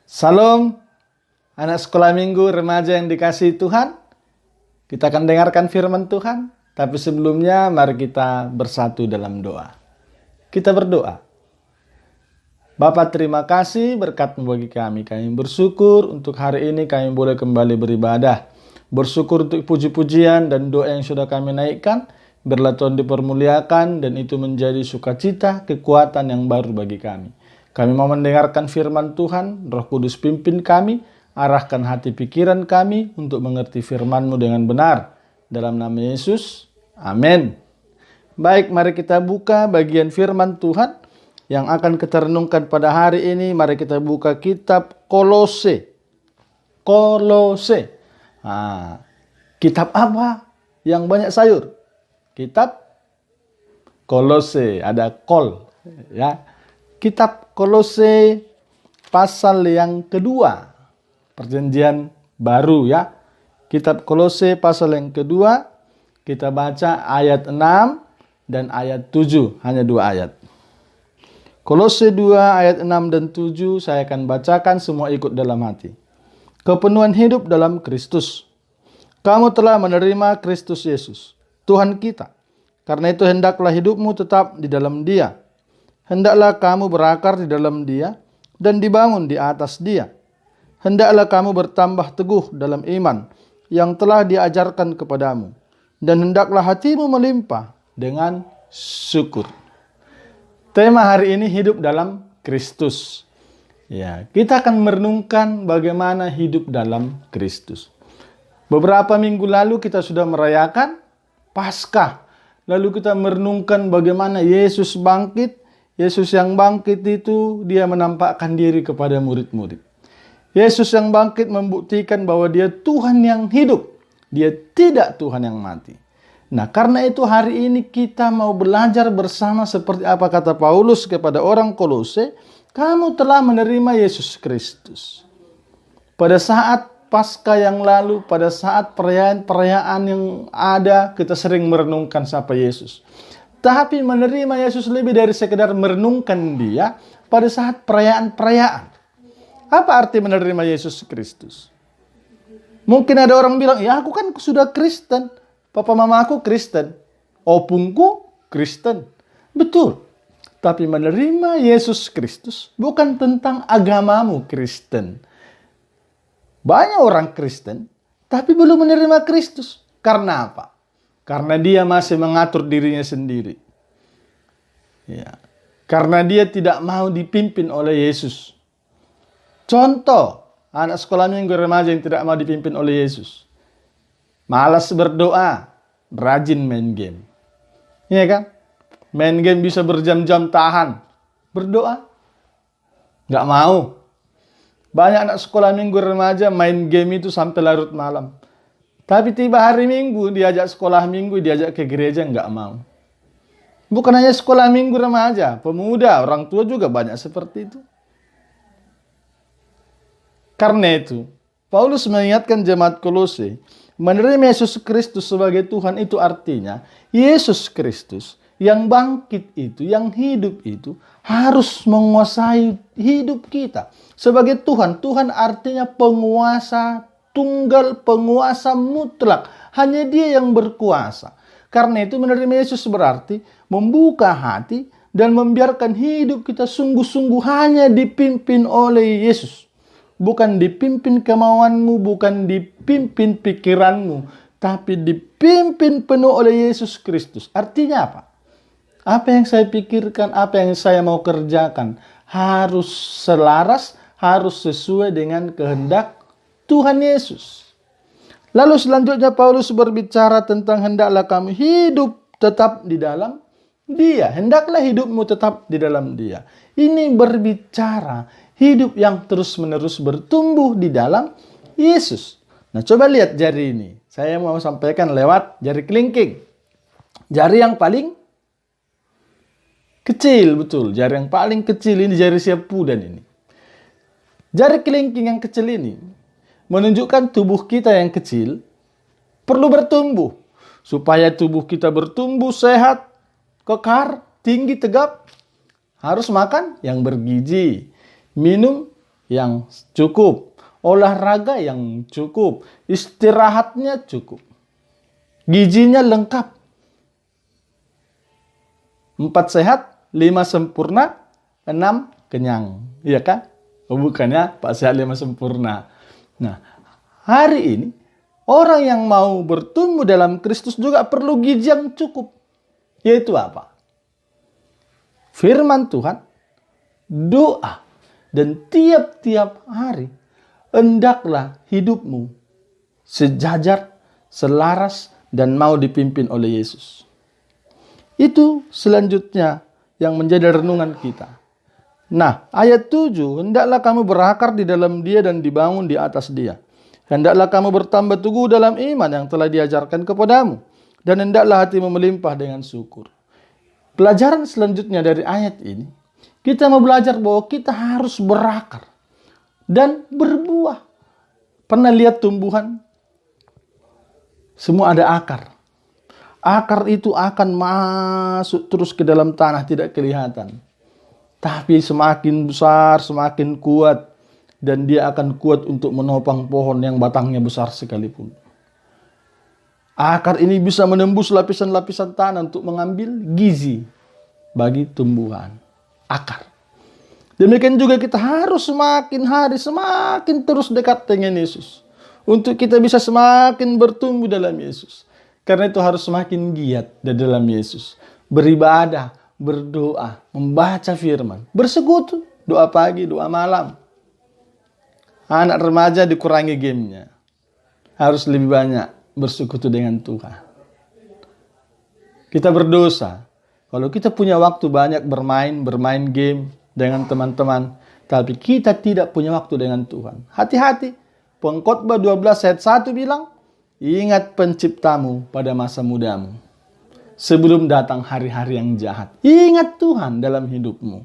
Salam, anak sekolah minggu remaja yang dikasihi Tuhan. Kita akan dengarkan firman Tuhan. Tapi sebelumnya mari kita bersatu dalam doa. Kita berdoa. Bapa, terima kasih berkat-Mu bagi kami. Kami bersyukur untuk hari ini kami boleh kembali beribadah. Bersyukur untuk puji-pujian dan doa yang sudah kami naikkan. Biarlah Tuhan dipermuliakan dan itu menjadi sukacita, kekuatan yang baru bagi kami. Kami mau mendengarkan firman Tuhan, Roh Kudus pimpin kami, arahkan hati pikiran kami untuk mengerti firman-Mu dengan benar. Dalam nama Yesus, amin. Baik, mari kita buka bagian firman Tuhan yang akan kita renungkan pada hari ini. Mari kita buka kitab Kolose. Kolose. Kitab apa yang banyak sayur? Kitab Kolose, ada kol, ya. Kitab Kolose pasal yang kedua, perjanjian baru, ya. Kitab Kolose pasal yang kedua, kita baca ayat 6 dan ayat 7, hanya 2 ayat. Kolose 2 ayat 6 dan 7 saya akan bacakan, semua ikut dalam hati. Kepenuhan hidup dalam Kristus. Kamu telah menerima Kristus Yesus, Tuhan kita. Karena itu hendaklah hidupmu tetap di dalam Dia. Hendaklah kamu berakar di dalam Dia dan dibangun di atas Dia. Hendaklah kamu bertambah teguh dalam iman yang telah diajarkan kepadamu. Dan hendaklah hatimu melimpah dengan syukur. Tema hari ini hidup dalam Kristus. Ya, kita akan merenungkan bagaimana hidup dalam Kristus. Beberapa minggu lalu kita sudah merayakan Paskah. Lalu kita merenungkan bagaimana Yesus bangkit. Yesus yang bangkit itu dia menampakkan diri kepada murid-murid. Yesus yang bangkit membuktikan bahwa dia Tuhan yang hidup. Dia tidak Tuhan yang mati. Nah, karena itu hari ini kita mau belajar bersama seperti apa kata Paulus kepada orang Kolose. Kamu telah menerima Yesus Kristus. Pada saat Paskah yang lalu, pada saat perayaan-perayaan yang ada, kita sering merenungkan siapa Yesus. Tapi menerima Yesus lebih dari sekedar merenungkan Dia pada saat perayaan-perayaan. Apa arti menerima Yesus Kristus? Mungkin ada orang bilang, ya aku kan sudah Kristen. Papa mama aku Kristen. Opungku Kristen. Betul. Tapi menerima Yesus Kristus bukan tentang agamamu Kristen. Banyak orang Kristen, tapi belum menerima Kristus. Karena apa? Karena dia masih mengatur dirinya sendiri. Ya. Karena dia tidak mau dipimpin oleh Yesus. Contoh, anak sekolah minggu remaja yang tidak mau dipimpin oleh Yesus. Malas berdoa, rajin main game. Iya kan? Main game bisa berjam-jam tahan. Berdoa, nggak mau. Banyak anak sekolah minggu remaja main game itu sampai larut malam. Tapi tiba hari Minggu, diajak sekolah Minggu, diajak ke gereja, nggak mau. Bukan hanya sekolah Minggu remaja, pemuda, orang tua juga banyak seperti itu. Karena itu, Paulus mengingatkan jemaat Kolose, menerima Yesus Kristus sebagai Tuhan itu artinya, Yesus Kristus yang bangkit itu, yang hidup itu, harus menguasai hidup kita. Sebagai Tuhan, Tuhan artinya penguasa tunggal, penguasa mutlak. Hanya Dia yang berkuasa. Karena itu menerima Yesus berarti membuka hati dan membiarkan hidup kita sungguh-sungguh hanya dipimpin oleh Yesus. Bukan dipimpin kemauanmu, bukan dipimpin pikiranmu, tapi dipimpin penuh oleh Yesus Kristus. Artinya apa? Apa yang saya pikirkan, apa yang saya mau kerjakan harus selaras, harus sesuai dengan kehendak Tuhan Yesus. Lalu selanjutnya Paulus berbicara tentang hendaklah kamu hidup tetap di dalam Dia. Hendaklah hidupmu tetap di dalam Dia. Ini berbicara hidup yang terus-menerus bertumbuh di dalam Yesus. Nah, coba lihat jari ini. Saya mau sampaikan lewat jari kelingking. Jari yang paling kecil, betul. Jari yang paling kecil ini jari siap pudan ini. Jari kelingking yang kecil ini menunjukkan tubuh kita yang kecil perlu bertumbuh. Supaya tubuh kita bertumbuh sehat, kekar, tinggi, tegap, harus makan yang bergizi. Minum yang cukup, olahraga yang cukup, istirahatnya cukup, gizinya lengkap. 4 sehat, 5 sempurna, 6 kenyang. Iya kan? Bukannya 4 sehat 5 sempurna. Nah, hari ini orang yang mau bertumbuh dalam Kristus juga perlu gizi yang cukup. Yaitu apa? Firman Tuhan, doa, dan tiap-tiap hari hendaklah hidupmu sejajar, selaras, dan mau dipimpin oleh Yesus. Itu selanjutnya yang menjadi renungan kita. Nah, ayat 7, hendaklah kamu berakar di dalam Dia dan dibangun di atas Dia. Hendaklah kamu bertambah teguh dalam iman yang telah diajarkan kepadamu, dan hendaklah hatimu melimpah dengan syukur. Pelajaran selanjutnya dari ayat ini, kita mau belajar bahwa kita harus berakar dan berbuah. Pernah lihat tumbuhan? Semua ada akar. Akar itu akan masuk terus ke dalam tanah, tidak kelihatan. Tapi semakin besar, semakin kuat. Dan dia akan kuat untuk menopang pohon yang batangnya besar sekalipun. Akar ini bisa menembus lapisan-lapisan tanah untuk mengambil gizi bagi tumbuhan. Akar. Demikian juga kita harus semakin hari, semakin terus dekat dengan Yesus. Untuk kita bisa semakin bertumbuh dalam Yesus. Karena itu harus semakin giat di dalam Yesus. Beribadah, berdoa, membaca firman, bersekutu, doa pagi, doa malam. Anak remaja dikurangi gamenya. Harus lebih banyak bersekutu dengan Tuhan. Kita berdosa. Kalau kita punya waktu banyak bermain game dengan teman-teman, tapi kita tidak punya waktu dengan Tuhan. Hati-hati. Pengkhotbah 12 ayat 1 bilang, ingat penciptamu pada masa mudamu. Sebelum datang hari-hari yang jahat. Ingat Tuhan dalam hidupmu.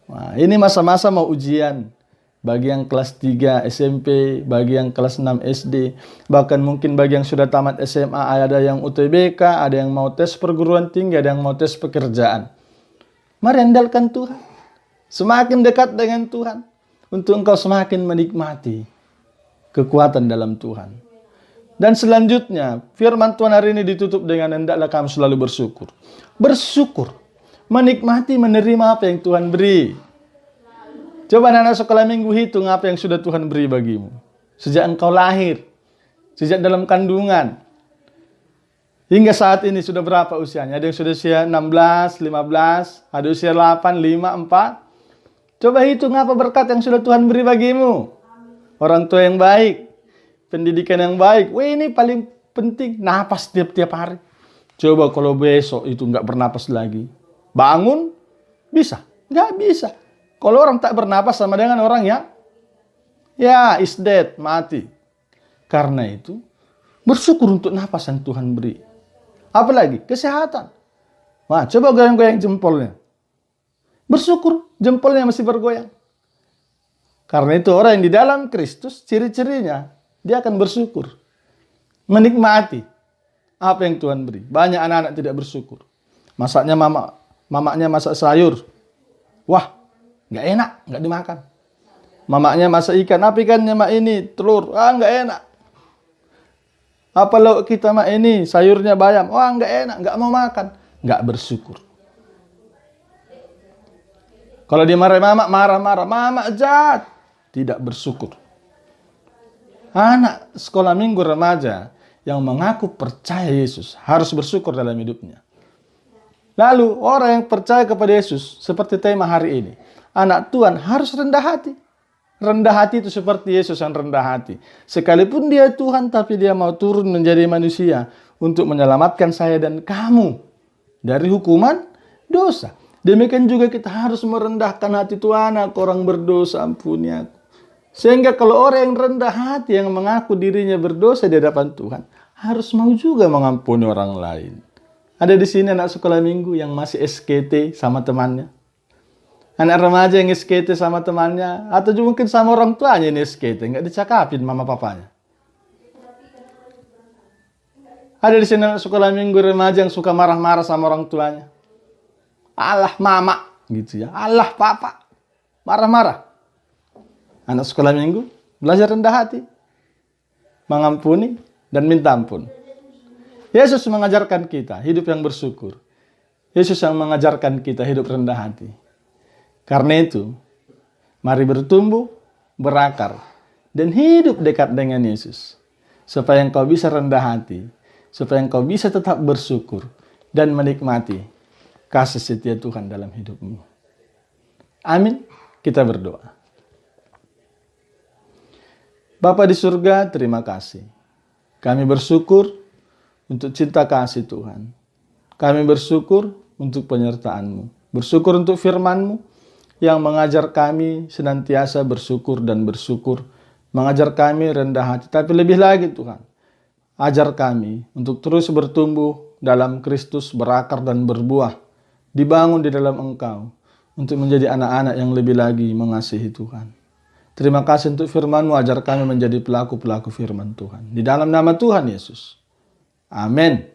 Nah, ini masa-masa mau ujian. Bagi yang kelas 3 SMP, bagi yang kelas 6 SD. Bahkan mungkin bagi yang sudah tamat SMA, ada yang UTBK, ada yang mau tes perguruan tinggi, ada yang mau tes pekerjaan. Mari andalkan Tuhan. Semakin dekat dengan Tuhan. Untuk engkau semakin menikmati kekuatan dalam Tuhan. Dan selanjutnya, firman Tuhan hari ini ditutup dengan hendaklah kamu selalu bersyukur. Bersyukur. Menikmati, menerima apa yang Tuhan beri. Coba anak sekolah minggu hitung apa yang sudah Tuhan beri bagimu. Sejak engkau lahir. Sejak dalam kandungan. Hingga saat ini sudah berapa usianya? Ada yang sudah usia 16, 15, ada usia 8, 5, 4. Coba hitung apa berkat yang sudah Tuhan beri bagimu. Orang tua yang baik. Pendidikan yang baik. Wah, ini paling penting. Napas tiap-tiap hari. Coba kalau besok itu nggak bernapas lagi. Bangun? Bisa? Nggak bisa. Kalau orang tak bernapas sama dengan orang yang is dead, mati. Karena itu, bersyukur untuk napas yang Tuhan beri. Apalagi kesehatan. Wah, coba goyang-goyang jempolnya. Bersyukur, jempolnya masih bergoyang. Karena itu orang yang di dalam Kristus, ciri-cirinya, dia akan bersyukur. Menikmati apa yang Tuhan beri. Banyak anak-anak tidak bersyukur. Masaknya mamanya masak sayur. Wah, nggak enak, nggak dimakan. Mamanya masak ikan, apa ikannya mak ini? Telur, nggak enak. Apa lauk kita mak ini? Sayurnya bayam, nggak enak, nggak mau makan. Nggak bersyukur. Kalau dia marah-marah, mama jahat. Tidak bersyukur. Anak sekolah minggu remaja yang mengaku percaya Yesus harus bersyukur dalam hidupnya. Lalu orang yang percaya kepada Yesus seperti tema hari ini. Anak Tuhan harus rendah hati. Rendah hati itu seperti Yesus yang rendah hati. Sekalipun dia Tuhan, tapi dia mau turun menjadi manusia untuk menyelamatkan saya dan kamu dari hukuman dosa. Demikian juga kita harus merendahkan hati Tuhan, aku orang berdosa, ampuni aku. Sehingga kalau orang yang rendah hati, yang mengaku dirinya berdosa di hadapan Tuhan, harus mau juga mengampuni orang lain. Ada di sini anak sekolah minggu yang masih SKT sama temannya. Anak remaja yang SKT sama temannya, atau juga mungkin sama orang tuanya ini SKT, nggak dicakapin mama papanya. Ada di sini anak sekolah minggu remaja yang suka marah-marah sama orang tuanya. Allah mama, gitu ya. Allah papa, marah-marah. Anak sekolah minggu, belajar rendah hati, mengampuni, dan minta ampun. Yesus mengajarkan kita hidup yang bersyukur. Yesus yang mengajarkan kita hidup rendah hati. Karena itu, mari bertumbuh, berakar, dan hidup dekat dengan Yesus. Supaya engkau bisa rendah hati, supaya engkau bisa tetap bersyukur, dan menikmati kasih setia Tuhan dalam hidupmu. Amin. Kita berdoa. Bapa di surga, terima kasih. Kami bersyukur untuk cinta kasih Tuhan. Kami bersyukur untuk penyertaan-Mu. Bersyukur untuk firman-Mu yang mengajar kami senantiasa bersyukur dan bersyukur. Mengajar kami rendah hati. Tapi lebih lagi Tuhan, ajar kami untuk terus bertumbuh dalam Kristus, berakar dan berbuah. Dibangun di dalam Engkau untuk menjadi anak-anak yang lebih lagi mengasihi Tuhan. Terima kasih untuk firman-Mu, ajar kami menjadi pelaku-pelaku firman Tuhan. Di dalam nama Tuhan Yesus. Amin.